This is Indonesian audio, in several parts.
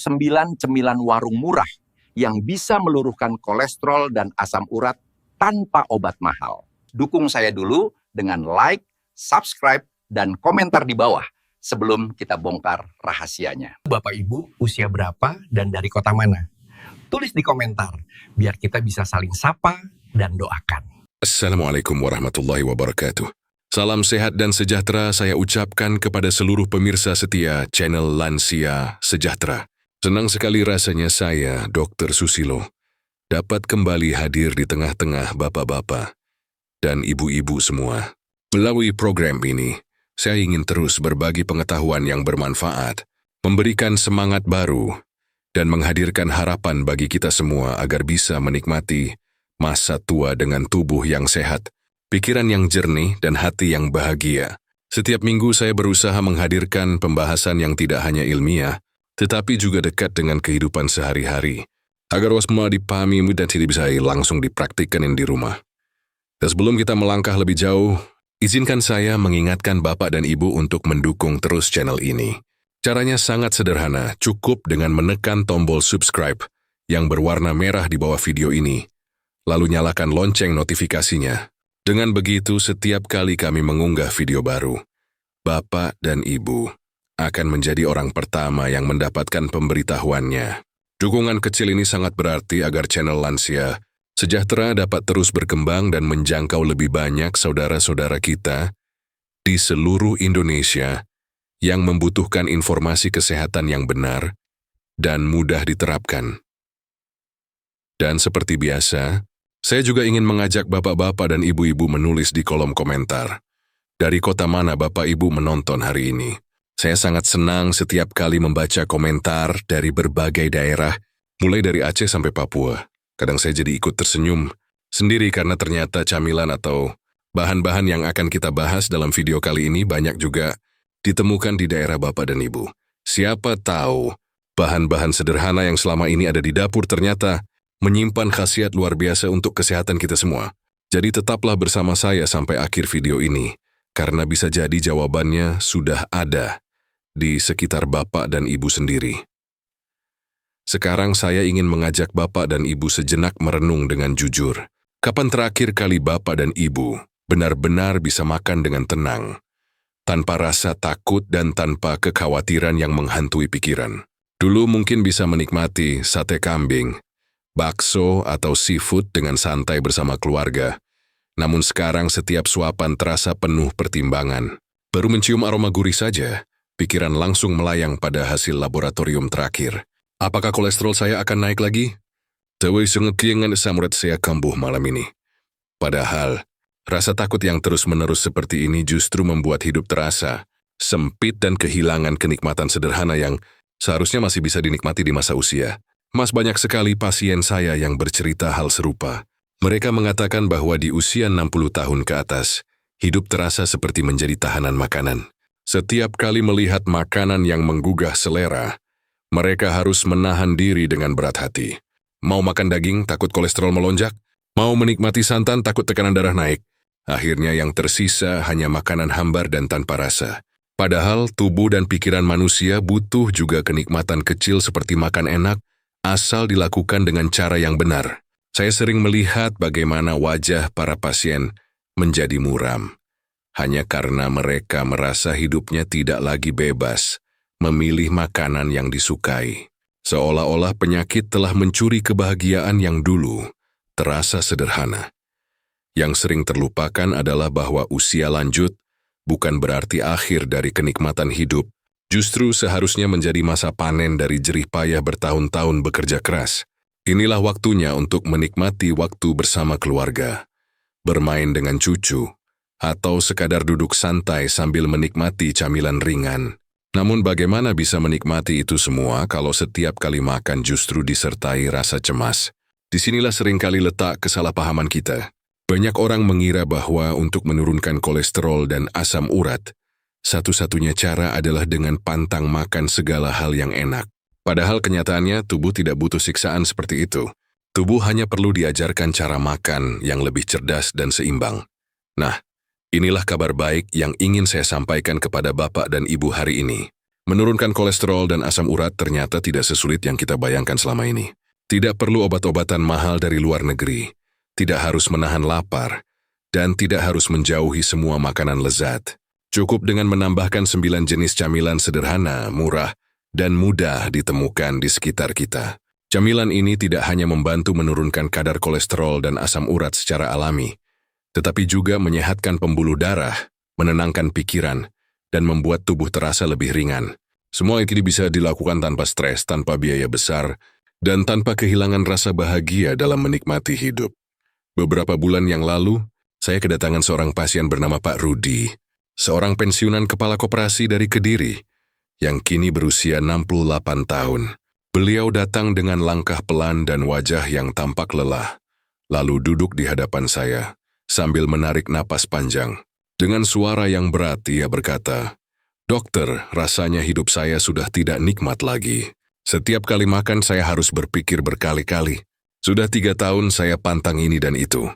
9 cemilan warung murah yang bisa meluruhkan kolesterol dan asam urat tanpa obat mahal. Dukung saya dulu dengan like, subscribe, dan komentar di bawah sebelum kita bongkar rahasianya. Bapak Ibu usia berapa dan dari kota mana? Tulis di komentar biar kita bisa saling sapa dan doakan. Assalamualaikum warahmatullahi wabarakatuh. Salam sehat dan sejahtera saya ucapkan kepada seluruh pemirsa setia channel Lansia Sejahtera. Senang sekali rasanya saya, Dr. Susilo, dapat kembali hadir di tengah-tengah bapak-bapak dan ibu-ibu semua. Melalui program ini, saya ingin terus berbagi pengetahuan yang bermanfaat, memberikan semangat baru, dan menghadirkan harapan bagi kita semua agar bisa menikmati masa tua dengan tubuh yang sehat, pikiran yang jernih, dan hati yang bahagia. Setiap minggu saya berusaha menghadirkan pembahasan yang tidak hanya ilmiah, tetapi juga dekat dengan kehidupan sehari-hari, agar semua dipahami dan tidak bisa langsung dipraktikkan di rumah. Dan sebelum kita melangkah lebih jauh, izinkan saya mengingatkan Bapak dan Ibu untuk mendukung terus channel ini. Caranya sangat sederhana, cukup dengan menekan tombol subscribe yang berwarna merah di bawah video ini, lalu nyalakan lonceng notifikasinya. Dengan begitu, setiap kali kami mengunggah video baru, Bapak dan Ibu akan menjadi orang pertama yang mendapatkan pemberitahuannya. Dukungan kecil ini sangat berarti agar channel Lansia Sejahtera dapat terus berkembang dan menjangkau lebih banyak saudara-saudara kita di seluruh Indonesia yang membutuhkan informasi kesehatan yang benar dan mudah diterapkan. Dan seperti biasa, saya juga ingin mengajak bapak-bapak dan ibu-ibu menulis di kolom komentar, dari kota mana Bapak Ibu menonton hari ini. Saya sangat senang setiap kali membaca komentar dari berbagai daerah, mulai dari Aceh sampai Papua. Kadang saya jadi ikut tersenyum sendiri karena ternyata camilan atau bahan-bahan yang akan kita bahas dalam video kali ini banyak juga ditemukan di daerah Bapak dan Ibu. Siapa tahu bahan-bahan sederhana yang selama ini ada di dapur ternyata menyimpan khasiat luar biasa untuk kesehatan kita semua. Jadi tetaplah bersama saya sampai akhir video ini, karena bisa jadi jawabannya sudah ada di sekitar Bapak dan Ibu sendiri. Sekarang saya ingin mengajak Bapak dan Ibu sejenak merenung dengan jujur. Kapan terakhir kali Bapak dan Ibu benar-benar bisa makan dengan tenang, tanpa rasa takut dan tanpa kekhawatiran yang menghantui pikiran? Dulu mungkin bisa menikmati sate kambing, bakso atau seafood dengan santai bersama keluarga. Namun sekarang setiap suapan terasa penuh pertimbangan. Baru mencium aroma gurih saja, pikiran langsung melayang pada hasil laboratorium terakhir. Apakah kolesterol saya akan naik lagi? Tewei sengekiangan samurat saya kambuh malam ini. Padahal, rasa takut yang terus-menerus seperti ini justru membuat hidup terasa sempit dan kehilangan kenikmatan sederhana yang seharusnya masih bisa dinikmati di masa usia. Banyak sekali pasien saya yang bercerita hal serupa. Mereka mengatakan bahwa di usia 60 tahun ke atas, hidup terasa seperti menjadi tahanan makanan. Setiap kali melihat makanan yang menggugah selera, mereka harus menahan diri dengan berat hati. Mau makan daging, takut kolesterol melonjak. Mau menikmati santan, takut tekanan darah naik. Akhirnya yang tersisa hanya makanan hambar dan tanpa rasa. Padahal tubuh dan pikiran manusia butuh juga kenikmatan kecil seperti makan enak, asal dilakukan dengan cara yang benar. Saya sering melihat bagaimana wajah para pasien menjadi muram, hanya karena mereka merasa hidupnya tidak lagi bebas memilih makanan yang disukai. Seolah-olah penyakit telah mencuri kebahagiaan yang dulu terasa sederhana. Yang sering terlupakan adalah bahwa usia lanjut bukan berarti akhir dari kenikmatan hidup. Justru seharusnya menjadi masa panen dari jerih payah bertahun-tahun bekerja keras. Inilah waktunya untuk menikmati waktu bersama keluarga, bermain dengan cucu, atau sekadar duduk santai sambil menikmati camilan ringan. Namun bagaimana bisa menikmati itu semua kalau setiap kali makan justru disertai rasa cemas? Disinilah seringkali letak kesalahpahaman kita. Banyak orang mengira bahwa untuk menurunkan kolesterol dan asam urat, satu-satunya cara adalah dengan pantang makan segala hal yang enak. Padahal kenyataannya tubuh tidak butuh siksaan seperti itu. Tubuh hanya perlu diajarkan cara makan yang lebih cerdas dan seimbang. Nah, inilah kabar baik yang ingin saya sampaikan kepada Bapak dan Ibu hari ini. Menurunkan kolesterol dan asam urat ternyata tidak sesulit yang kita bayangkan selama ini. Tidak perlu obat-obatan mahal dari luar negeri, tidak harus menahan lapar, dan tidak harus menjauhi semua makanan lezat. Cukup dengan menambahkan 9 jenis camilan sederhana, murah, dan mudah ditemukan di sekitar kita. Camilan ini tidak hanya membantu menurunkan kadar kolesterol dan asam urat secara alami, tetapi juga menyehatkan pembuluh darah, menenangkan pikiran, dan membuat tubuh terasa lebih ringan. Semua ini bisa dilakukan tanpa stres, tanpa biaya besar, dan tanpa kehilangan rasa bahagia dalam menikmati hidup. Beberapa bulan yang lalu, saya kedatangan seorang pasien bernama Pak Rudi, seorang pensiunan kepala koperasi dari Kediri, yang kini berusia 68 tahun. Beliau datang dengan langkah pelan dan wajah yang tampak lelah, lalu duduk di hadapan saya, sambil menarik napas panjang. Dengan suara yang berat, ia berkata, "Dokter, rasanya hidup saya sudah tidak nikmat lagi. Setiap kali makan saya harus berpikir berkali-kali. Sudah 3 tahun saya pantang ini dan itu,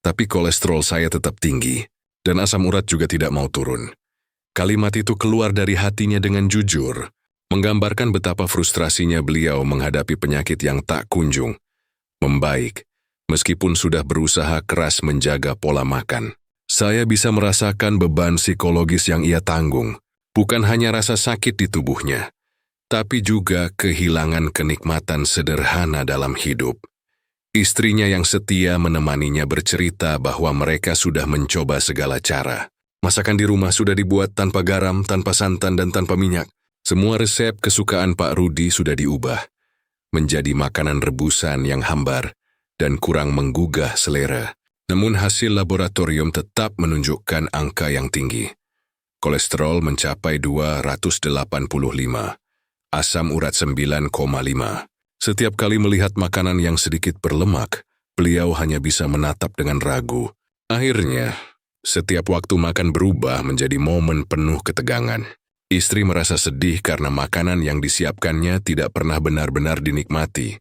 tapi kolesterol saya tetap tinggi, dan asam urat juga tidak mau turun." Kalimat itu keluar dari hatinya dengan jujur, menggambarkan betapa frustrasinya beliau menghadapi penyakit yang tak kunjung membaik, meskipun sudah berusaha keras menjaga pola makan. Saya bisa merasakan beban psikologis yang ia tanggung, bukan hanya rasa sakit di tubuhnya, tapi juga kehilangan kenikmatan sederhana dalam hidup. Istrinya yang setia menemaninya bercerita bahwa mereka sudah mencoba segala cara. Masakan di rumah sudah dibuat tanpa garam, tanpa santan, dan tanpa minyak. Semua resep kesukaan Pak Rudi sudah diubah menjadi makanan rebusan yang hambar dan kurang menggugah selera. Namun hasil laboratorium tetap menunjukkan angka yang tinggi. Kolesterol mencapai 285, asam urat 9,5. Setiap kali melihat makanan yang sedikit berlemak, beliau hanya bisa menatap dengan ragu. Akhirnya, setiap waktu makan berubah menjadi momen penuh ketegangan. Istri merasa sedih karena makanan yang disiapkannya tidak pernah benar-benar dinikmati.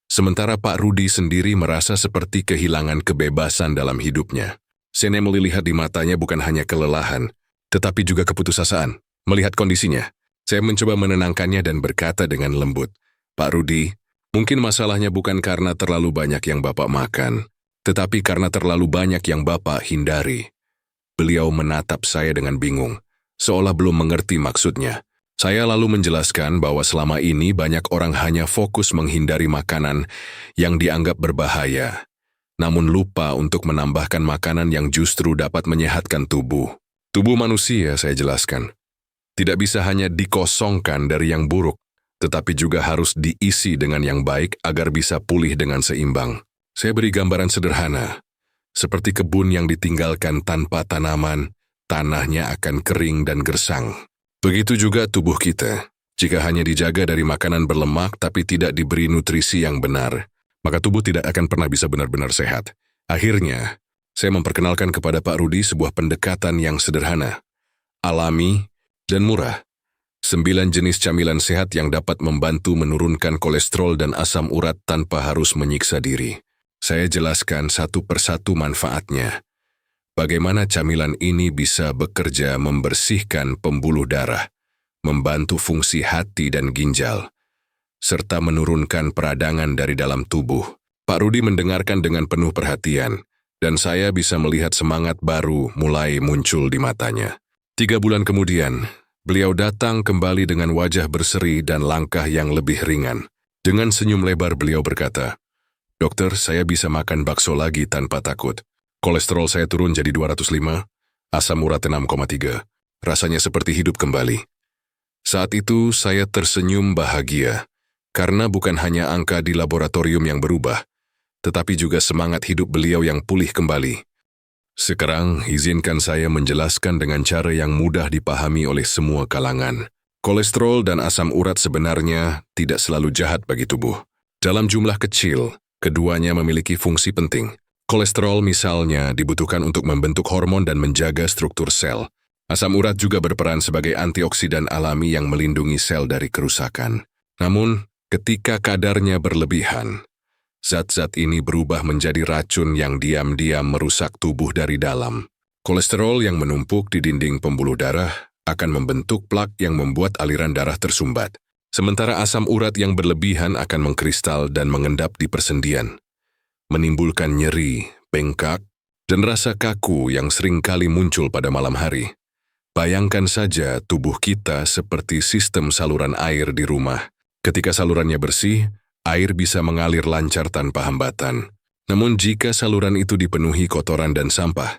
Sementara Pak Rudi sendiri merasa seperti kehilangan kebebasan dalam hidupnya. Saya melihat di matanya bukan hanya kelelahan, tetapi juga keputusasaan. Melihat kondisinya, saya mencoba menenangkannya dan berkata dengan lembut, "Pak Rudi, mungkin masalahnya bukan karena terlalu banyak yang Bapak makan, tetapi karena terlalu banyak yang Bapak hindari." Beliau menatap saya dengan bingung, seolah belum mengerti maksudnya. Saya lalu menjelaskan bahwa selama ini banyak orang hanya fokus menghindari makanan yang dianggap berbahaya, namun lupa untuk menambahkan makanan yang justru dapat menyehatkan tubuh. Tubuh manusia, saya jelaskan, tidak bisa hanya dikosongkan dari yang buruk, tetapi juga harus diisi dengan yang baik agar bisa pulih dengan seimbang. Saya beri gambaran sederhana, seperti kebun yang ditinggalkan tanpa tanaman, tanahnya akan kering dan gersang. Begitu juga tubuh kita. Jika hanya dijaga dari makanan berlemak tapi tidak diberi nutrisi yang benar, maka tubuh tidak akan pernah bisa benar-benar sehat. Akhirnya, saya memperkenalkan kepada Pak Rudi sebuah pendekatan yang sederhana, alami, dan murah. 9 jenis camilan sehat yang dapat membantu menurunkan kolesterol dan asam urat tanpa harus menyiksa diri. Saya jelaskan satu persatu manfaatnya. Bagaimana camilan ini bisa bekerja membersihkan pembuluh darah, membantu fungsi hati dan ginjal, serta menurunkan peradangan dari dalam tubuh. Pak Rudi mendengarkan dengan penuh perhatian, dan saya bisa melihat semangat baru mulai muncul di matanya. 3 bulan kemudian, beliau datang kembali dengan wajah berseri dan langkah yang lebih ringan. Dengan senyum lebar beliau berkata, "Dokter, saya bisa makan bakso lagi tanpa takut. Kolesterol saya turun jadi 205, asam urat 6,3. Rasanya seperti hidup kembali." Saat itu saya tersenyum bahagia, karena bukan hanya angka di laboratorium yang berubah, tetapi juga semangat hidup beliau yang pulih kembali. Sekarang, izinkan saya menjelaskan dengan cara yang mudah dipahami oleh semua kalangan. Kolesterol dan asam urat sebenarnya tidak selalu jahat bagi tubuh. Dalam jumlah kecil, keduanya memiliki fungsi penting. Kolesterol misalnya dibutuhkan untuk membentuk hormon dan menjaga struktur sel. Asam urat juga berperan sebagai antioksidan alami yang melindungi sel dari kerusakan. Namun, ketika kadarnya berlebihan, zat-zat ini berubah menjadi racun yang diam-diam merusak tubuh dari dalam. Kolesterol yang menumpuk di dinding pembuluh darah akan membentuk plak yang membuat aliran darah tersumbat. Sementara asam urat yang berlebihan akan mengkristal dan mengendap di persendian, menimbulkan nyeri, bengkak, dan rasa kaku yang seringkali muncul pada malam hari. Bayangkan saja tubuh kita seperti sistem saluran air di rumah. Ketika salurannya bersih, air bisa mengalir lancar tanpa hambatan. Namun jika saluran itu dipenuhi kotoran dan sampah,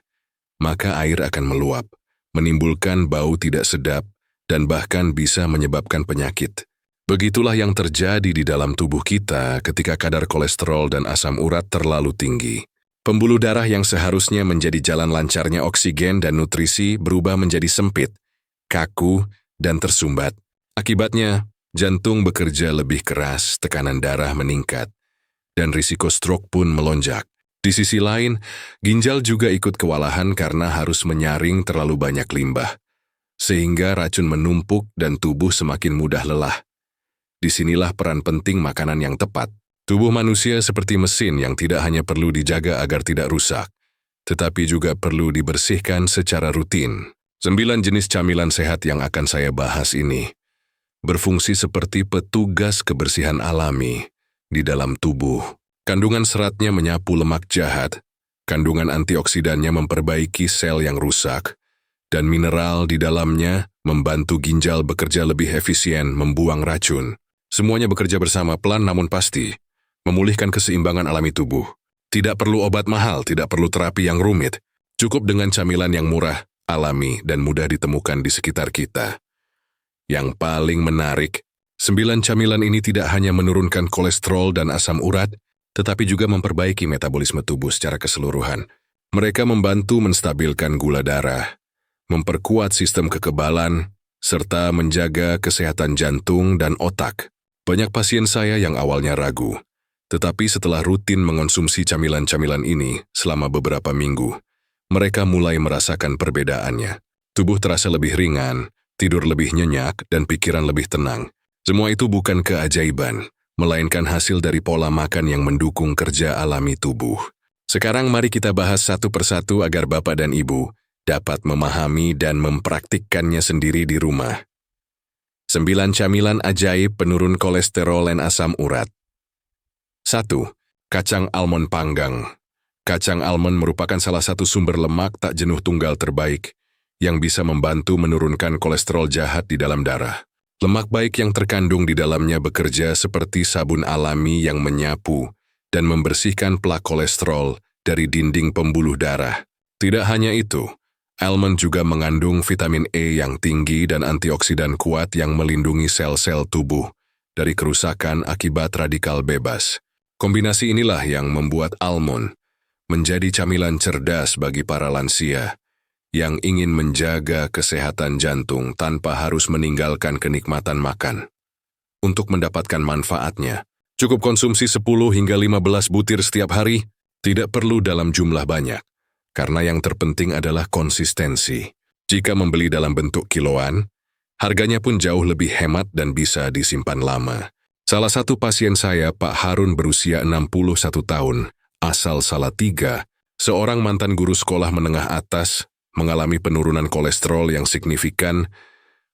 maka air akan meluap, menimbulkan bau tidak sedap, dan bahkan bisa menyebabkan penyakit. Begitulah yang terjadi di dalam tubuh kita ketika kadar kolesterol dan asam urat terlalu tinggi. Pembuluh darah yang seharusnya menjadi jalan lancarnya oksigen dan nutrisi berubah menjadi sempit, kaku, dan tersumbat. Akibatnya, jantung bekerja lebih keras, tekanan darah meningkat, dan risiko stroke pun melonjak. Di sisi lain, ginjal juga ikut kewalahan karena harus menyaring terlalu banyak limbah, sehingga racun menumpuk dan tubuh semakin mudah lelah. Disinilah peran penting makanan yang tepat. Tubuh manusia seperti mesin yang tidak hanya perlu dijaga agar tidak rusak, tetapi juga perlu dibersihkan secara rutin. 9 jenis camilan sehat yang akan saya bahas ini berfungsi seperti petugas kebersihan alami di dalam tubuh. Kandungan seratnya menyapu lemak jahat, kandungan antioksidannya memperbaiki sel yang rusak, dan mineral di dalamnya membantu ginjal bekerja lebih efisien membuang racun. Semuanya bekerja bersama pelan namun pasti, memulihkan keseimbangan alami tubuh. Tidak perlu obat mahal, tidak perlu terapi yang rumit. Cukup dengan camilan yang murah, alami, dan mudah ditemukan di sekitar kita. Yang paling menarik, 9 camilan ini tidak hanya menurunkan kolesterol dan asam urat, tetapi juga memperbaiki metabolisme tubuh secara keseluruhan. Mereka membantu menstabilkan gula darah, memperkuat sistem kekebalan, serta menjaga kesehatan jantung dan otak. Banyak pasien saya yang awalnya ragu, tetapi setelah rutin mengonsumsi camilan-camilan ini selama beberapa minggu, mereka mulai merasakan perbedaannya. Tubuh terasa lebih ringan, tidur lebih nyenyak, dan pikiran lebih tenang. Semua itu bukan keajaiban, melainkan hasil dari pola makan yang mendukung kerja alami tubuh. Sekarang mari kita bahas satu persatu agar Bapak dan Ibu dapat memahami dan mempraktikkannya sendiri di rumah. 9 camilan ajaib penurun kolesterol dan asam urat. 1. Kacang almond panggang. Kacang almond merupakan salah satu sumber lemak tak jenuh tunggal terbaik yang bisa membantu menurunkan kolesterol jahat di dalam darah. Lemak baik yang terkandung di dalamnya bekerja seperti sabun alami yang menyapu dan membersihkan plak kolesterol dari dinding pembuluh darah. Tidak hanya itu, almond juga mengandung vitamin E yang tinggi dan antioksidan kuat yang melindungi sel-sel tubuh dari kerusakan akibat radikal bebas. Kombinasi inilah yang membuat almond menjadi camilan cerdas bagi para lansia yang ingin menjaga kesehatan jantung tanpa harus meninggalkan kenikmatan makan. Untuk mendapatkan manfaatnya, cukup konsumsi 10 hingga 15 butir setiap hari, tidak perlu dalam jumlah banyak. Karena yang terpenting adalah konsistensi. Jika membeli dalam bentuk kiloan, harganya pun jauh lebih hemat dan bisa disimpan lama. Salah satu pasien saya, Pak Harun, berusia 61 tahun, asal Salatiga, seorang mantan guru sekolah menengah atas, mengalami penurunan kolesterol yang signifikan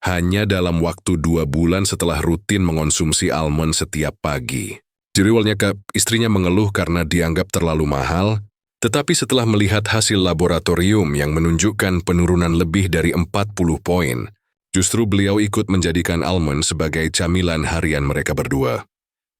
hanya dalam waktu 2 bulan setelah rutin mengonsumsi almond setiap pagi. Jadi awalnya istrinya mengeluh karena dianggap terlalu mahal, tetapi setelah melihat hasil laboratorium yang menunjukkan penurunan lebih dari 40 poin, justru beliau ikut menjadikan almond sebagai camilan harian mereka berdua.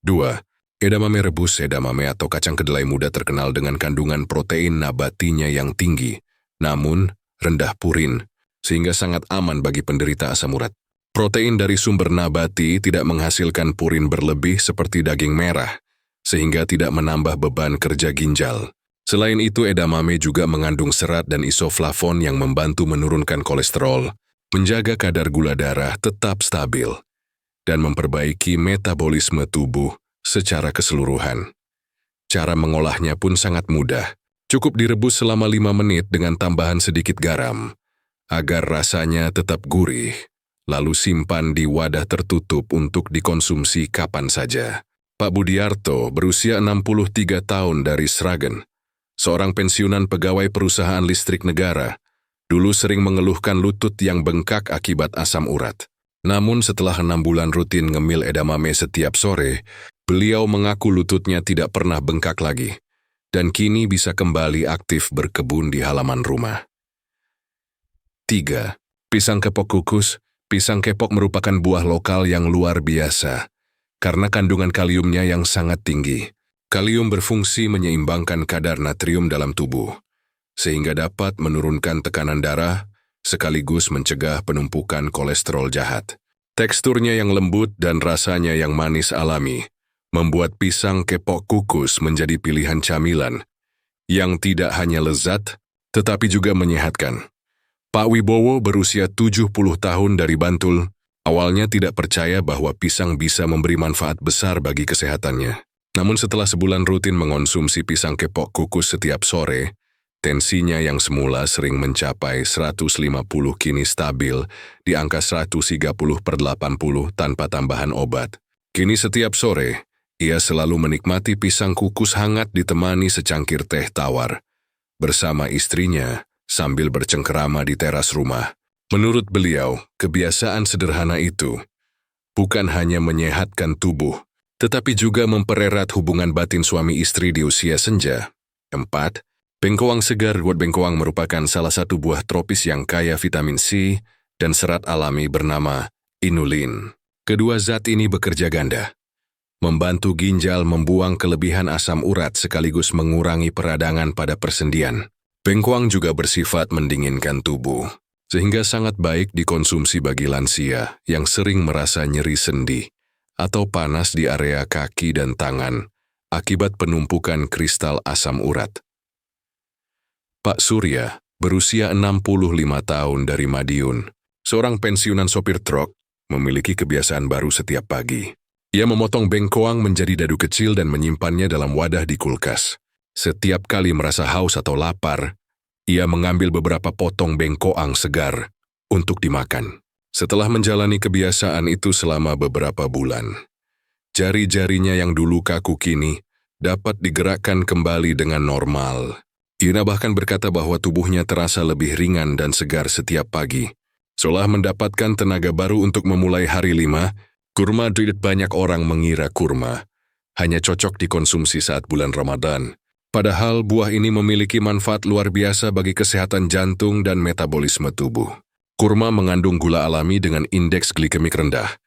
2. Edamame rebus. Edamame atau kacang kedelai muda terkenal dengan kandungan protein nabatinya yang tinggi, namun rendah purin, sehingga sangat aman bagi penderita asam urat. Protein dari sumber nabati tidak menghasilkan purin berlebih seperti daging merah, sehingga tidak menambah beban kerja ginjal. Selain itu, edamame juga mengandung serat dan isoflavon yang membantu menurunkan kolesterol, menjaga kadar gula darah tetap stabil, dan memperbaiki metabolisme tubuh secara keseluruhan. Cara mengolahnya pun sangat mudah. Cukup direbus selama 5 menit dengan tambahan sedikit garam, agar rasanya tetap gurih, lalu simpan di wadah tertutup untuk dikonsumsi kapan saja. Pak Budiarto berusia 63 tahun dari Sragen, seorang pensiunan pegawai perusahaan listrik negara, Dulu sering mengeluhkan lutut yang bengkak akibat asam urat. Namun setelah 6 bulan rutin ngemil edamame setiap sore, beliau mengaku lututnya tidak pernah bengkak lagi, dan kini bisa kembali aktif berkebun di halaman rumah. 3. Pisang kepok kukus. Pisang kepok merupakan buah lokal yang luar biasa, karena kandungan kaliumnya yang sangat tinggi. Kalium berfungsi menyeimbangkan kadar natrium dalam tubuh, sehingga dapat menurunkan tekanan darah, sekaligus mencegah penumpukan kolesterol jahat. Teksturnya yang lembut dan rasanya yang manis alami, membuat pisang kepok kukus menjadi pilihan camilan, yang tidak hanya lezat, tetapi juga menyehatkan. Pak Wibowo berusia 70 tahun dari Bantul, awalnya tidak percaya bahwa pisang bisa memberi manfaat besar bagi kesehatannya. Namun setelah sebulan rutin mengonsumsi pisang kepok kukus setiap sore, tensinya yang semula sering mencapai 150 kini stabil di angka 130/80 tanpa tambahan obat. Kini setiap sore, ia selalu menikmati pisang kukus hangat ditemani secangkir teh tawar bersama istrinya sambil bercengkerama di teras rumah. Menurut beliau, kebiasaan sederhana itu bukan hanya menyehatkan tubuh, tetapi juga mempererat hubungan batin suami istri di usia senja. 4. Bengkoang segar. Bengkoang merupakan salah satu buah tropis yang kaya vitamin C dan serat alami bernama inulin. Kedua zat ini bekerja ganda, membantu ginjal membuang kelebihan asam urat sekaligus mengurangi peradangan pada persendian. Bengkoang juga bersifat mendinginkan tubuh, sehingga sangat baik dikonsumsi bagi lansia yang sering merasa nyeri sendi atau panas di area kaki dan tangan akibat penumpukan kristal asam urat. Pak Surya berusia 65 tahun dari Madiun, seorang pensiunan sopir truk, memiliki kebiasaan baru setiap pagi. Ia memotong bengkoang menjadi dadu kecil dan menyimpannya dalam wadah di kulkas. Setiap kali merasa haus atau lapar, ia mengambil beberapa potong bengkoang segar untuk dimakan. Setelah menjalani kebiasaan itu selama beberapa bulan, jari-jarinya yang dulu kaku kini dapat digerakkan kembali dengan normal. Ia bahkan berkata bahwa tubuhnya terasa lebih ringan dan segar setiap pagi. Setelah mendapatkan tenaga baru untuk memulai hari 5, kurma diet. Banyak orang mengira kurma hanya cocok dikonsumsi saat bulan Ramadan. Padahal buah ini memiliki manfaat luar biasa bagi kesehatan jantung dan metabolisme tubuh. Kurma mengandung gula alami dengan indeks glikemik rendah,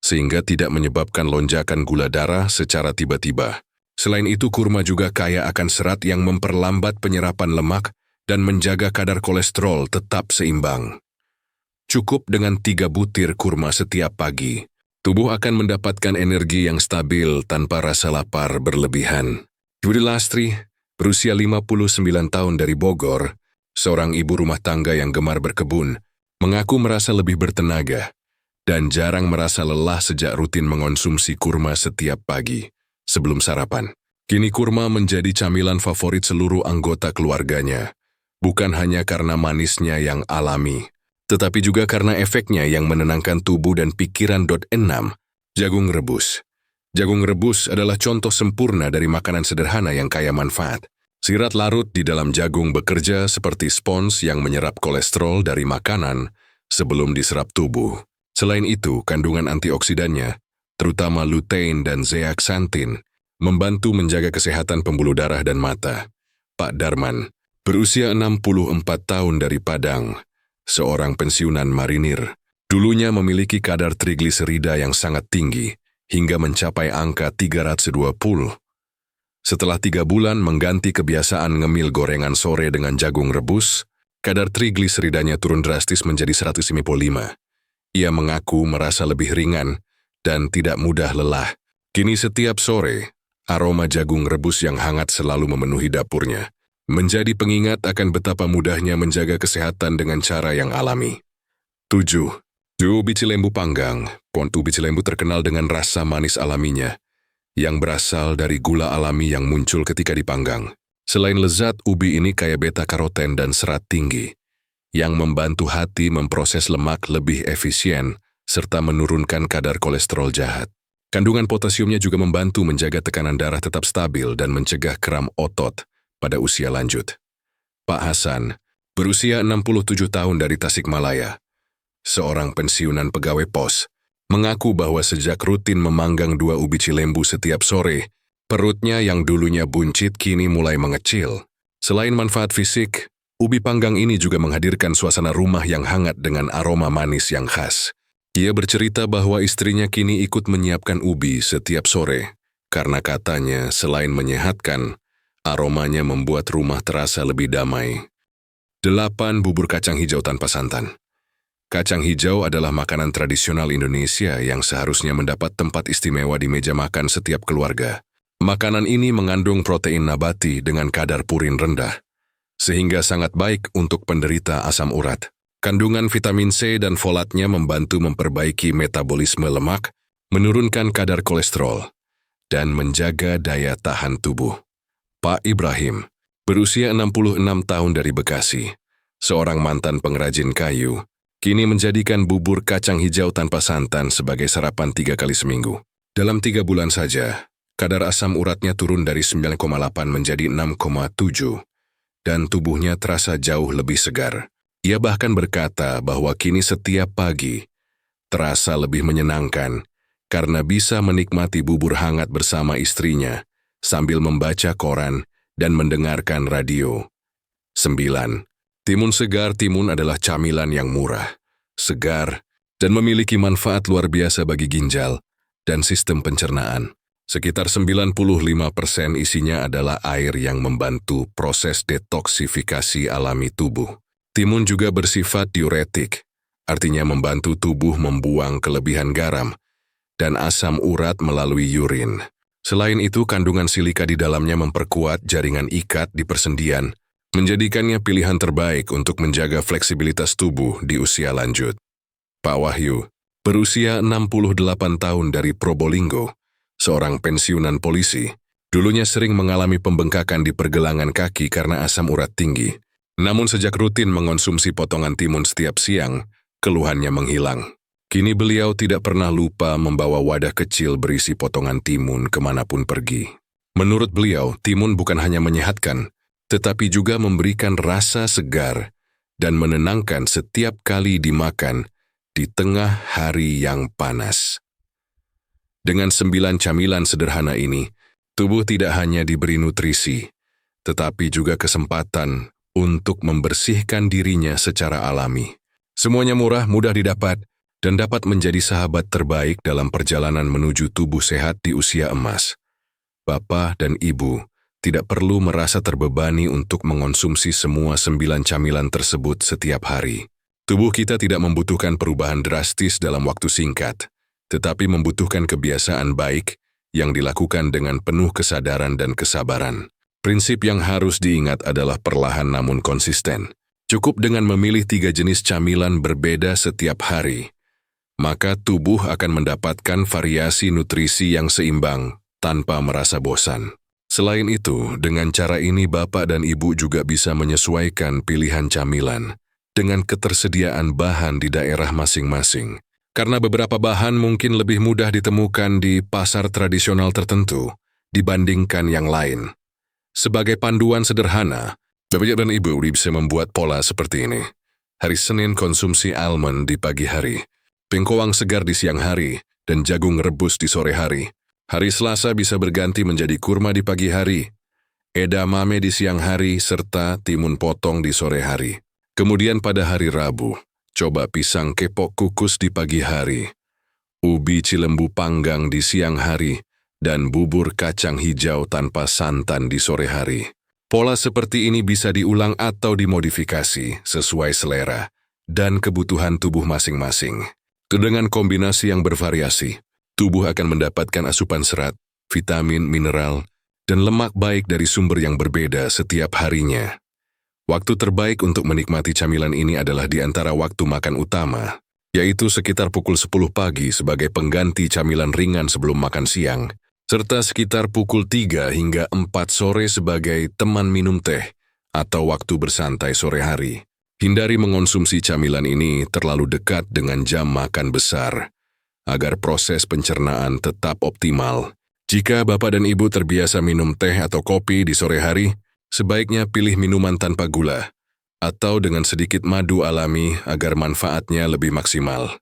sehingga tidak menyebabkan lonjakan gula darah secara tiba-tiba. Selain itu, kurma juga kaya akan serat yang memperlambat penyerapan lemak dan menjaga kadar kolesterol tetap seimbang. Cukup dengan 3 butir kurma setiap pagi, tubuh akan mendapatkan energi yang stabil tanpa rasa lapar berlebihan. Judi Lastri berusia 59 tahun dari Bogor, seorang ibu rumah tangga yang gemar berkebun, mengaku merasa lebih bertenaga dan jarang merasa lelah sejak rutin mengonsumsi kurma setiap pagi sebelum sarapan. Kini kurma menjadi camilan favorit seluruh anggota keluarganya, bukan hanya karena manisnya yang alami, tetapi juga karena efeknya yang menenangkan tubuh dan pikiran. 6. Jagung rebus. Jagung rebus adalah contoh sempurna dari makanan sederhana yang kaya manfaat. Sirat larut di dalam jagung bekerja seperti spons yang menyerap kolesterol dari makanan sebelum diserap tubuh. Selain itu, kandungan antioksidannya, terutama lutein dan zeaxanthin, membantu menjaga kesehatan pembuluh darah dan mata. Pak Darman, berusia 64 tahun dari Padang, seorang pensiunan marinir, dulunya memiliki kadar trigliserida yang sangat tinggi, hingga mencapai angka 320. Setelah 3 bulan mengganti kebiasaan ngemil gorengan sore dengan jagung rebus, kadar trigliseridanya turun drastis menjadi 155. Ia mengaku merasa lebih ringan dan tidak mudah lelah. Kini setiap sore, aroma jagung rebus yang hangat selalu memenuhi dapurnya, menjadi pengingat akan betapa mudahnya menjaga kesehatan dengan cara yang alami. 7. Ubi cilembu panggang. Pohon ubi cilembu terkenal dengan rasa manis alaminya, yang berasal dari gula alami yang muncul ketika dipanggang. Selain lezat, ubi ini kaya beta-karoten dan serat tinggi, yang membantu hati memproses lemak lebih efisien, serta menurunkan kadar kolesterol jahat. Kandungan potasiumnya juga membantu menjaga tekanan darah tetap stabil dan mencegah kram otot pada usia lanjut. Pak Hasan berusia 67 tahun dari Tasikmalaya, seorang pensiunan pegawai pos, mengaku bahwa sejak rutin memanggang 2 ubi cilembu setiap sore, perutnya yang dulunya buncit kini mulai mengecil. Selain manfaat fisik, ubi panggang ini juga menghadirkan suasana rumah yang hangat dengan aroma manis yang khas. Ia bercerita bahwa istrinya kini ikut menyiapkan ubi setiap sore, karena katanya selain menyehatkan, aromanya membuat rumah terasa lebih damai. 8. Bubur kacang hijau tanpa santan. Kacang hijau adalah makanan tradisional Indonesia yang seharusnya mendapat tempat istimewa di meja makan setiap keluarga. Makanan ini mengandung protein nabati dengan kadar purin rendah, sehingga sangat baik untuk penderita asam urat. Kandungan vitamin C dan folatnya membantu memperbaiki metabolisme lemak, menurunkan kadar kolesterol, dan menjaga daya tahan tubuh. Pak Ibrahim, berusia 66 tahun dari Bekasi, seorang mantan pengrajin kayu, kini menjadikan bubur kacang hijau tanpa santan sebagai sarapan 3 kali seminggu. Dalam 3 bulan saja, kadar asam uratnya turun dari 9,8 menjadi 6,7, dan tubuhnya terasa jauh lebih segar. Ia bahkan berkata bahwa kini setiap pagi terasa lebih menyenangkan karena bisa menikmati bubur hangat bersama istrinya sambil membaca koran dan mendengarkan radio. 9. Timun segar. Timun adalah camilan yang murah, segar, dan memiliki manfaat luar biasa bagi ginjal dan sistem pencernaan. Sekitar 95% isinya adalah air yang membantu proses detoksifikasi alami tubuh. Timun juga bersifat diuretik, artinya membantu tubuh membuang kelebihan garam dan asam urat melalui urin. Selain itu, kandungan silika di dalamnya memperkuat jaringan ikat di persendian, menjadikannya pilihan terbaik untuk menjaga fleksibilitas tubuh di usia lanjut. Pak Wahyu, berusia 68 tahun dari Probolinggo, seorang pensiunan polisi, dulunya sering mengalami pembengkakan di pergelangan kaki karena asam urat tinggi. Namun sejak rutin mengonsumsi potongan timun setiap siang, keluhannya menghilang. Kini beliau tidak pernah lupa membawa wadah kecil berisi potongan timun kemanapun pergi. Menurut beliau, timun bukan hanya menyehatkan, tetapi juga memberikan rasa segar dan menenangkan setiap kali dimakan di tengah hari yang panas. Dengan 9 camilan sederhana ini, tubuh tidak hanya diberi nutrisi, tetapi juga kesempatan untuk membersihkan dirinya secara alami. Semuanya murah, mudah didapat, dan dapat menjadi sahabat terbaik dalam perjalanan menuju tubuh sehat di usia emas. Bapak dan Ibu tidak perlu merasa terbebani untuk mengonsumsi semua 9 camilan tersebut setiap hari. Tubuh kita tidak membutuhkan perubahan drastis dalam waktu singkat, tetapi membutuhkan kebiasaan baik yang dilakukan dengan penuh kesadaran dan kesabaran. Prinsip yang harus diingat adalah perlahan namun konsisten. Cukup dengan memilih 3 jenis camilan berbeda setiap hari, maka tubuh akan mendapatkan variasi nutrisi yang seimbang tanpa merasa bosan. Selain itu, dengan cara ini Bapak dan Ibu juga bisa menyesuaikan pilihan camilan dengan ketersediaan bahan di daerah masing-masing. Karena beberapa bahan mungkin lebih mudah ditemukan di pasar tradisional tertentu dibandingkan yang lain. Sebagai panduan sederhana, Bapak dan Ibu bisa membuat pola seperti ini. Hari Senin konsumsi almond di pagi hari, bengkoang segar di siang hari, dan jagung rebus di sore hari. Hari Selasa bisa berganti menjadi kurma di pagi hari, edamame di siang hari, serta timun potong di sore hari. Kemudian pada hari Rabu, coba pisang kepok kukus di pagi hari, ubi cilembu panggang di siang hari, dan bubur kacang hijau tanpa santan di sore hari. Pola seperti ini bisa diulang atau dimodifikasi sesuai selera dan kebutuhan tubuh masing-masing. Dengan kombinasi yang bervariasi, tubuh akan mendapatkan asupan serat, vitamin, mineral, dan lemak baik dari sumber yang berbeda setiap harinya. Waktu terbaik untuk menikmati camilan ini adalah di antara waktu makan utama, yaitu sekitar pukul 10 pagi sebagai pengganti camilan ringan sebelum makan siang, serta sekitar pukul 3 hingga 4 sore sebagai teman minum teh atau waktu bersantai sore hari. Hindari mengonsumsi camilan ini terlalu dekat dengan jam makan besar, agar proses pencernaan tetap optimal. Jika Bapak dan Ibu terbiasa minum teh atau kopi di sore hari, sebaiknya pilih minuman tanpa gula, atau dengan sedikit madu alami agar manfaatnya lebih maksimal.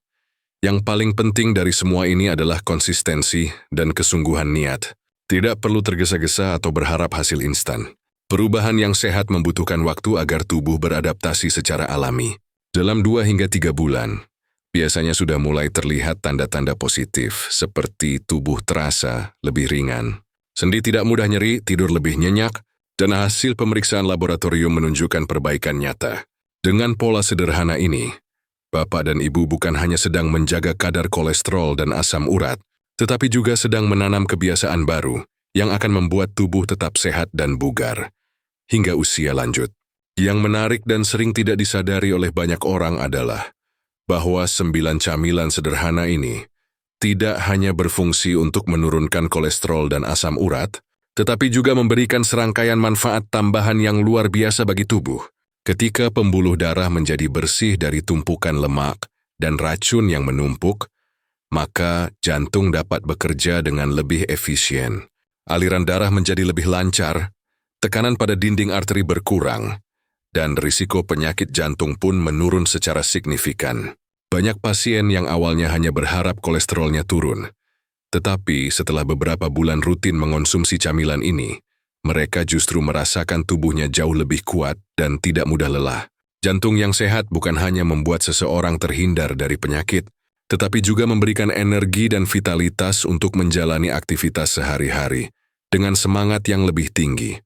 Yang paling penting dari semua ini adalah konsistensi dan kesungguhan niat. Tidak perlu tergesa-gesa atau berharap hasil instan. Perubahan yang sehat membutuhkan waktu agar tubuh beradaptasi secara alami. Dalam 2 hingga 3 bulan, biasanya sudah mulai terlihat tanda-tanda positif, seperti tubuh terasa lebih ringan. Sendi tidak mudah nyeri, tidur lebih nyenyak, dan hasil pemeriksaan laboratorium menunjukkan perbaikan nyata. Dengan pola sederhana ini, Bapak dan Ibu bukan hanya sedang menjaga kadar kolesterol dan asam urat, tetapi juga sedang menanam kebiasaan baru yang akan membuat tubuh tetap sehat dan bugar hingga usia lanjut. Yang menarik dan sering tidak disadari oleh banyak orang adalah bahwa 9 camilan sederhana ini tidak hanya berfungsi untuk menurunkan kolesterol dan asam urat, tetapi juga memberikan serangkaian manfaat tambahan yang luar biasa bagi tubuh. Ketika pembuluh darah menjadi bersih dari tumpukan lemak dan racun yang menumpuk, maka jantung dapat bekerja dengan lebih efisien. Aliran darah menjadi lebih lancar, tekanan pada dinding arteri berkurang, dan risiko penyakit jantung pun menurun secara signifikan. Banyak pasien yang awalnya hanya berharap kolesterolnya turun, tetapi setelah beberapa bulan rutin mengonsumsi camilan ini, mereka justru merasakan tubuhnya jauh lebih kuat dan tidak mudah lelah. Jantung yang sehat bukan hanya membuat seseorang terhindar dari penyakit, tetapi juga memberikan energi dan vitalitas untuk menjalani aktivitas sehari-hari dengan semangat yang lebih tinggi.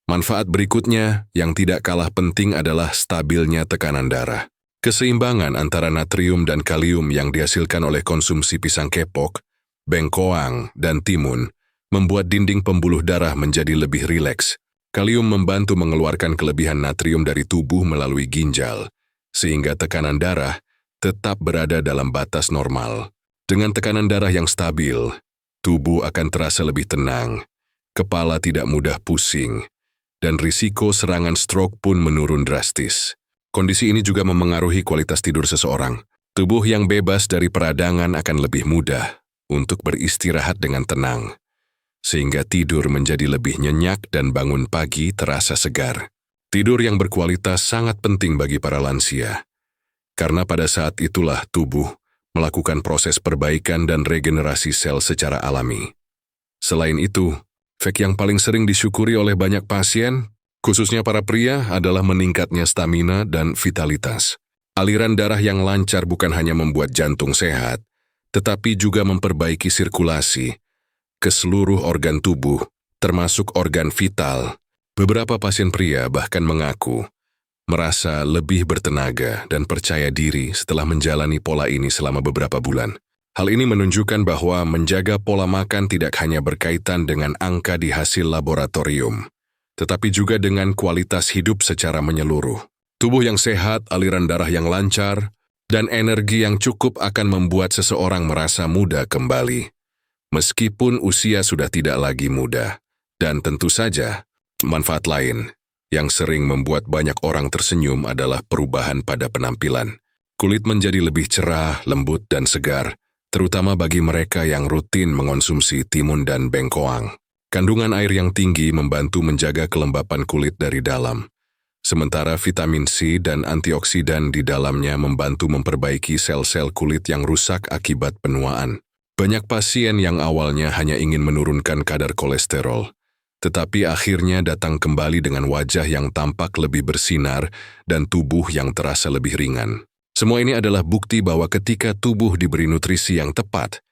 Manfaat berikutnya yang tidak kalah penting adalah stabilnya tekanan darah. Keseimbangan antara natrium dan kalium yang dihasilkan oleh konsumsi pisang kepok, bengkoang, dan timun membuat dinding pembuluh darah menjadi lebih rileks. Kalium membantu mengeluarkan kelebihan natrium dari tubuh melalui ginjal, sehingga tekanan darah tetap berada dalam batas normal. Dengan tekanan darah yang stabil, tubuh akan terasa lebih tenang, kepala tidak mudah pusing, dan risiko serangan stroke pun menurun drastis. Kondisi ini juga memengaruhi kualitas tidur seseorang. Tubuh yang bebas dari peradangan akan lebih mudah untuk beristirahat dengan tenang, sehingga tidur menjadi lebih nyenyak dan bangun pagi terasa segar. Tidur yang berkualitas sangat penting bagi para lansia, karena pada saat itulah tubuh melakukan proses perbaikan dan regenerasi sel secara alami. Selain itu, efek yang paling sering disyukuri oleh banyak pasien, khususnya para pria, adalah meningkatnya stamina dan vitalitas. Aliran darah yang lancar bukan hanya membuat jantung sehat, tetapi juga memperbaiki sirkulasi ke seluruh organ tubuh, termasuk organ vital. Beberapa pasien pria bahkan mengaku merasa lebih bertenaga dan percaya diri setelah menjalani pola ini selama beberapa bulan. Hal ini menunjukkan bahwa menjaga pola makan tidak hanya berkaitan dengan angka di hasil laboratorium, tetapi juga dengan kualitas hidup secara menyeluruh. Tubuh yang sehat, aliran darah yang lancar, dan energi yang cukup akan membuat seseorang merasa muda kembali, meskipun usia sudah tidak lagi muda. Dan tentu saja, manfaat lain yang sering membuat banyak orang tersenyum adalah perubahan pada penampilan. Kulit menjadi lebih cerah, lembut, dan segar, terutama bagi mereka yang rutin mengonsumsi timun dan bengkoang. Kandungan air yang tinggi membantu menjaga kelembapan kulit dari dalam, sementara vitamin C dan antioksidan di dalamnya membantu memperbaiki sel-sel kulit yang rusak akibat penuaan. Banyak pasien yang awalnya hanya ingin menurunkan kadar kolesterol, tetapi akhirnya datang kembali dengan wajah yang tampak lebih bersinar dan tubuh yang terasa lebih ringan. Semua ini adalah bukti bahwa ketika tubuh diberi nutrisi yang tepat,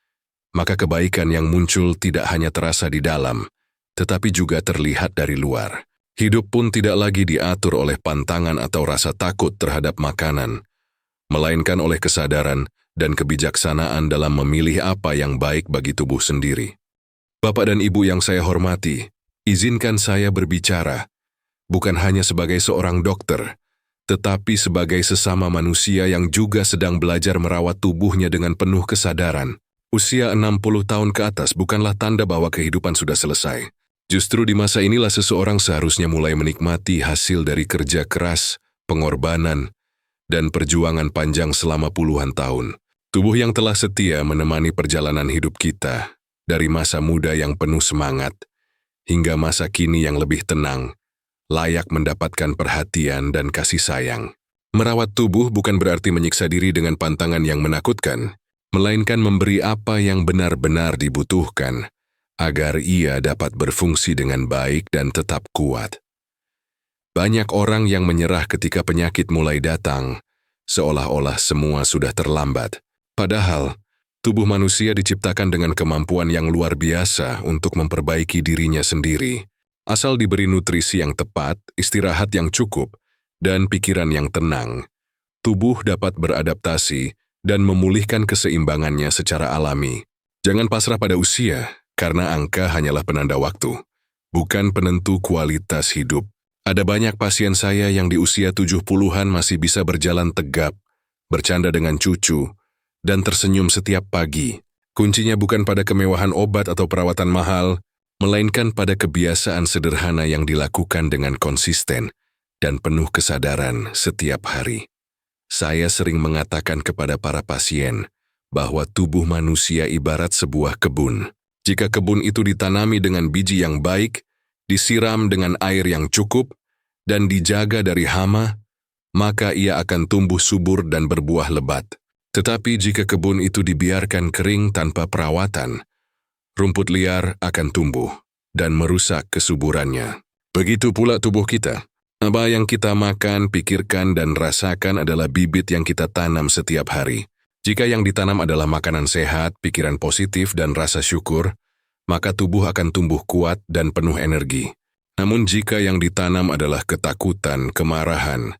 maka kebaikan yang muncul tidak hanya terasa di dalam, tetapi juga terlihat dari luar. Hidup pun tidak lagi diatur oleh pantangan atau rasa takut terhadap makanan, melainkan oleh kesadaran dan kebijaksanaan dalam memilih apa yang baik bagi tubuh sendiri. Bapak dan Ibu yang saya hormati, izinkan saya berbicara, bukan hanya sebagai seorang dokter, tetapi sebagai sesama manusia yang juga sedang belajar merawat tubuhnya dengan penuh kesadaran. Usia 60 tahun ke atas bukanlah tanda bahwa kehidupan sudah selesai. Justru di masa inilah seseorang seharusnya mulai menikmati hasil dari kerja keras, pengorbanan, dan perjuangan panjang selama puluhan tahun. Tubuh yang telah setia menemani perjalanan hidup kita, dari masa muda yang penuh semangat, hingga masa kini yang lebih tenang, layak mendapatkan perhatian dan kasih sayang. Merawat tubuh bukan berarti menyiksa diri dengan pantangan yang menakutkan, melainkan memberi apa yang benar-benar dibutuhkan, agar ia dapat berfungsi dengan baik dan tetap kuat. Banyak orang yang menyerah ketika penyakit mulai datang, seolah-olah semua sudah terlambat. Padahal, tubuh manusia diciptakan dengan kemampuan yang luar biasa untuk memperbaiki dirinya sendiri. Asal diberi nutrisi yang tepat, istirahat yang cukup, dan pikiran yang tenang, tubuh dapat beradaptasi dan memulihkan keseimbangannya secara alami. Jangan pasrah pada usia, karena angka hanyalah penanda waktu, bukan penentu kualitas hidup. Ada banyak pasien saya yang di usia 70-an masih bisa berjalan tegap, bercanda dengan cucu, dan tersenyum setiap pagi. Kuncinya bukan pada kemewahan obat atau perawatan mahal, melainkan pada kebiasaan sederhana yang dilakukan dengan konsisten dan penuh kesadaran setiap hari. Saya sering mengatakan kepada para pasien bahwa tubuh manusia ibarat sebuah kebun. Jika kebun itu ditanami dengan biji yang baik, disiram dengan air yang cukup, dan dijaga dari hama, maka ia akan tumbuh subur dan berbuah lebat. Tetapi jika kebun itu dibiarkan kering tanpa perawatan, rumput liar akan tumbuh dan merusak kesuburannya. Begitu pula tubuh kita. Apa yang kita makan, pikirkan, dan rasakan adalah bibit yang kita tanam setiap hari. Jika yang ditanam adalah makanan sehat, pikiran positif, dan rasa syukur, maka tubuh akan tumbuh kuat dan penuh energi. Namun jika yang ditanam adalah ketakutan, kemarahan,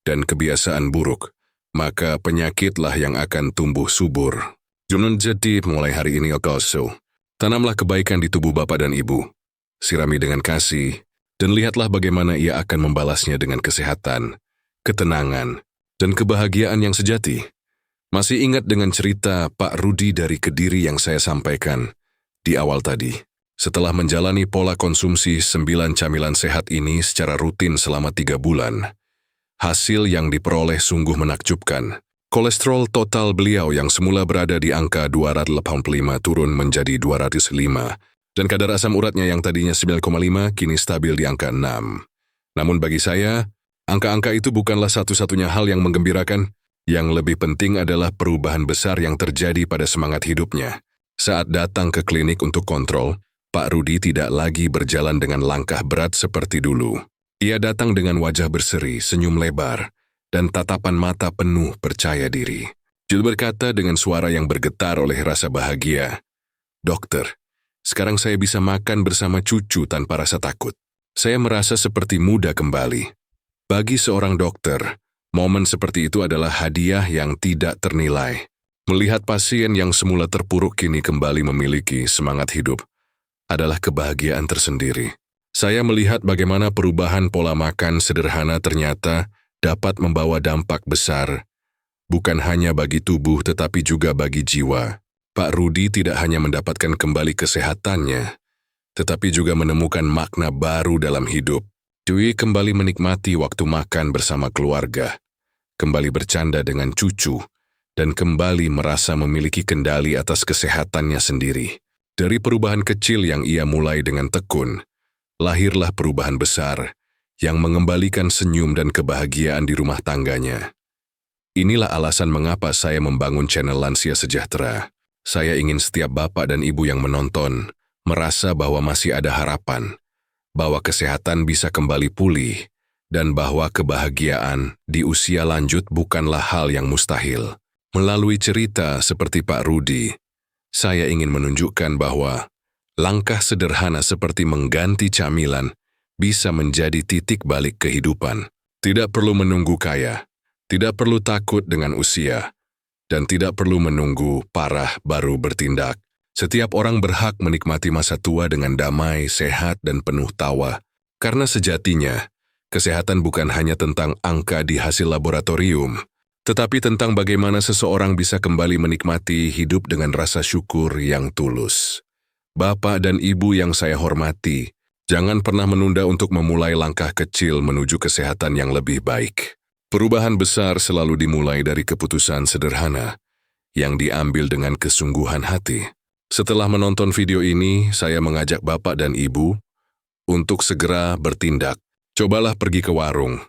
dan kebiasaan buruk, maka penyakitlah yang akan tumbuh subur. Jangan jadi mulai hari ini also. Tanamlah kebaikan di tubuh Bapak dan Ibu. Sirami dengan kasih, dan lihatlah bagaimana ia akan membalasnya dengan kesehatan, ketenangan, dan kebahagiaan yang sejati. Masih ingat dengan cerita Pak Rudi dari Kediri yang saya sampaikan di awal tadi? Setelah menjalani pola konsumsi 9 camilan sehat ini secara rutin selama 3 bulan, hasil yang diperoleh sungguh menakjubkan. Kolesterol total beliau yang semula berada di angka 285 turun menjadi 205, dan kadar asam uratnya yang tadinya 9,5 kini stabil di angka 6. Namun bagi saya, angka-angka itu bukanlah satu-satunya hal yang menggembirakan. Yang lebih penting adalah perubahan besar yang terjadi pada semangat hidupnya. Saat datang ke klinik untuk kontrol, Pak Rudi tidak lagi berjalan dengan langkah berat seperti dulu. Ia datang dengan wajah berseri, senyum lebar, dan tatapan mata penuh percaya diri. Jill berkata dengan suara yang bergetar oleh rasa bahagia, "Dokter, sekarang saya bisa makan bersama cucu tanpa rasa takut. Saya merasa seperti muda kembali." Bagi seorang dokter, momen seperti itu adalah hadiah yang tidak ternilai. Melihat pasien yang semula terpuruk kini kembali memiliki semangat hidup adalah kebahagiaan tersendiri. Saya melihat bagaimana perubahan pola makan sederhana ternyata dapat membawa dampak besar, bukan hanya bagi tubuh tetapi juga bagi jiwa. Pak Rudi tidak hanya mendapatkan kembali kesehatannya, tetapi juga menemukan makna baru dalam hidup. Dwi kembali menikmati waktu makan bersama keluarga, kembali bercanda dengan cucu, dan kembali merasa memiliki kendali atas kesehatannya sendiri. Dari perubahan kecil yang ia mulai dengan tekun, lahirlah perubahan besar yang mengembalikan senyum dan kebahagiaan di rumah tangganya. Inilah alasan mengapa saya membangun channel Lansia Sejahtera. Saya ingin setiap bapak dan ibu yang menonton merasa bahwa masih ada harapan, bahwa kesehatan bisa kembali pulih, dan bahwa kebahagiaan di usia lanjut bukanlah hal yang mustahil. Melalui cerita seperti Pak Rudi, saya ingin menunjukkan bahwa langkah sederhana seperti mengganti camilan bisa menjadi titik balik kehidupan. Tidak perlu menunggu kaya, tidak perlu takut dengan usia, dan tidak perlu menunggu parah baru bertindak. Setiap orang berhak menikmati masa tua dengan damai, sehat, dan penuh tawa. Karena sejatinya, kesehatan bukan hanya tentang angka di hasil laboratorium, tetapi tentang bagaimana seseorang bisa kembali menikmati hidup dengan rasa syukur yang tulus. Bapak dan Ibu yang saya hormati, jangan pernah menunda untuk memulai langkah kecil menuju kesehatan yang lebih baik. Perubahan besar selalu dimulai dari keputusan sederhana yang diambil dengan kesungguhan hati. Setelah menonton video ini, saya mengajak Bapak dan Ibu untuk segera bertindak. Cobalah pergi ke warung,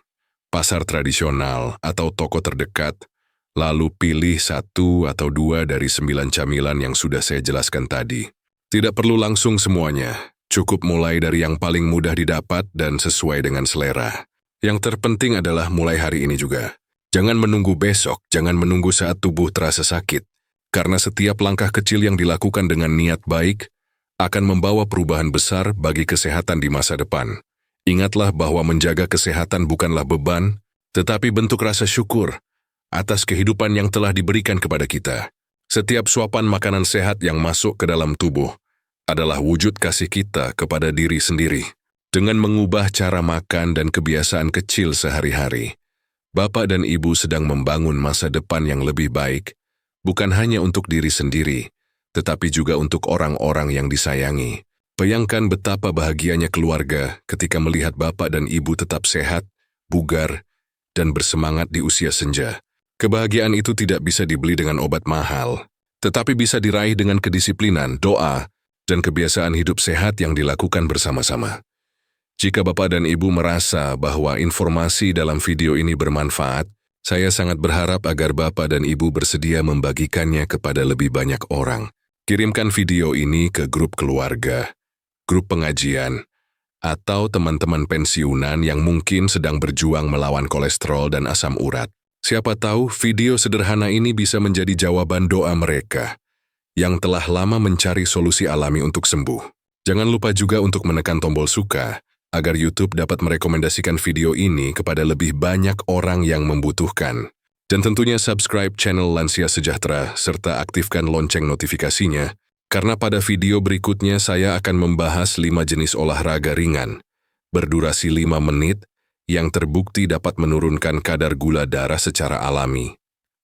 pasar tradisional, atau toko terdekat, lalu pilih 1 atau 2 dari 9 camilan yang sudah saya jelaskan tadi. Tidak perlu langsung semuanya, cukup mulai dari yang paling mudah didapat dan sesuai dengan selera. Yang terpenting adalah mulai hari ini juga. Jangan menunggu besok, jangan menunggu saat tubuh terasa sakit, karena setiap langkah kecil yang dilakukan dengan niat baik akan membawa perubahan besar bagi kesehatan di masa depan. Ingatlah bahwa menjaga kesehatan bukanlah beban, tetapi bentuk rasa syukur atas kehidupan yang telah diberikan kepada kita. Setiap suapan makanan sehat yang masuk ke dalam tubuh adalah wujud kasih kita kepada diri sendiri. Dengan mengubah cara makan dan kebiasaan kecil sehari-hari, Bapak dan Ibu sedang membangun masa depan yang lebih baik, bukan hanya untuk diri sendiri, tetapi juga untuk orang-orang yang disayangi. Bayangkan betapa bahagianya keluarga ketika melihat Bapak dan Ibu tetap sehat, bugar, dan bersemangat di usia senja. Kebahagiaan itu tidak bisa dibeli dengan obat mahal, tetapi bisa diraih dengan kedisiplinan, doa, dan kebiasaan hidup sehat yang dilakukan bersama-sama. Jika Bapak dan Ibu merasa bahwa informasi dalam video ini bermanfaat, saya sangat berharap agar Bapak dan Ibu bersedia membagikannya kepada lebih banyak orang. Kirimkan video ini ke grup keluarga, grup pengajian, atau teman-teman pensiunan yang mungkin sedang berjuang melawan kolesterol dan asam urat. Siapa tahu video sederhana ini bisa menjadi jawaban doa mereka yang telah lama mencari solusi alami untuk sembuh. Jangan lupa juga untuk menekan tombol suka agar YouTube dapat merekomendasikan video ini kepada lebih banyak orang yang membutuhkan. Dan tentunya subscribe channel Lansia Sejahtera serta aktifkan lonceng notifikasinya, karena pada video berikutnya saya akan membahas 5 jenis olahraga ringan, berdurasi 5 menit, yang terbukti dapat menurunkan kadar gula darah secara alami.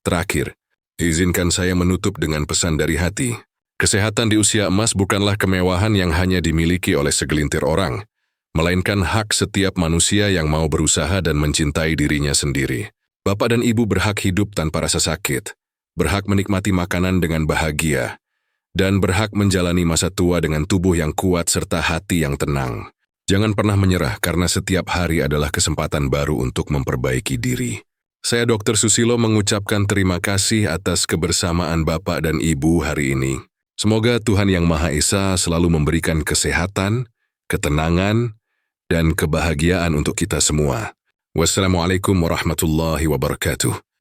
Terakhir, izinkan saya menutup dengan pesan dari hati. Kesehatan di usia emas bukanlah kemewahan yang hanya dimiliki oleh segelintir orang, melainkan hak setiap manusia yang mau berusaha dan mencintai dirinya sendiri. Bapak dan Ibu berhak hidup tanpa rasa sakit, berhak menikmati makanan dengan bahagia, dan berhak menjalani masa tua dengan tubuh yang kuat serta hati yang tenang. Jangan pernah menyerah karena setiap hari adalah kesempatan baru untuk memperbaiki diri. Saya Dr. Susilo mengucapkan terima kasih atas kebersamaan Bapak dan Ibu hari ini. Semoga Tuhan Yang Maha Esa selalu memberikan kesehatan, ketenangan, dan kebahagiaan untuk kita semua. Wassalamualaikum warahmatullahi wabarakatuh.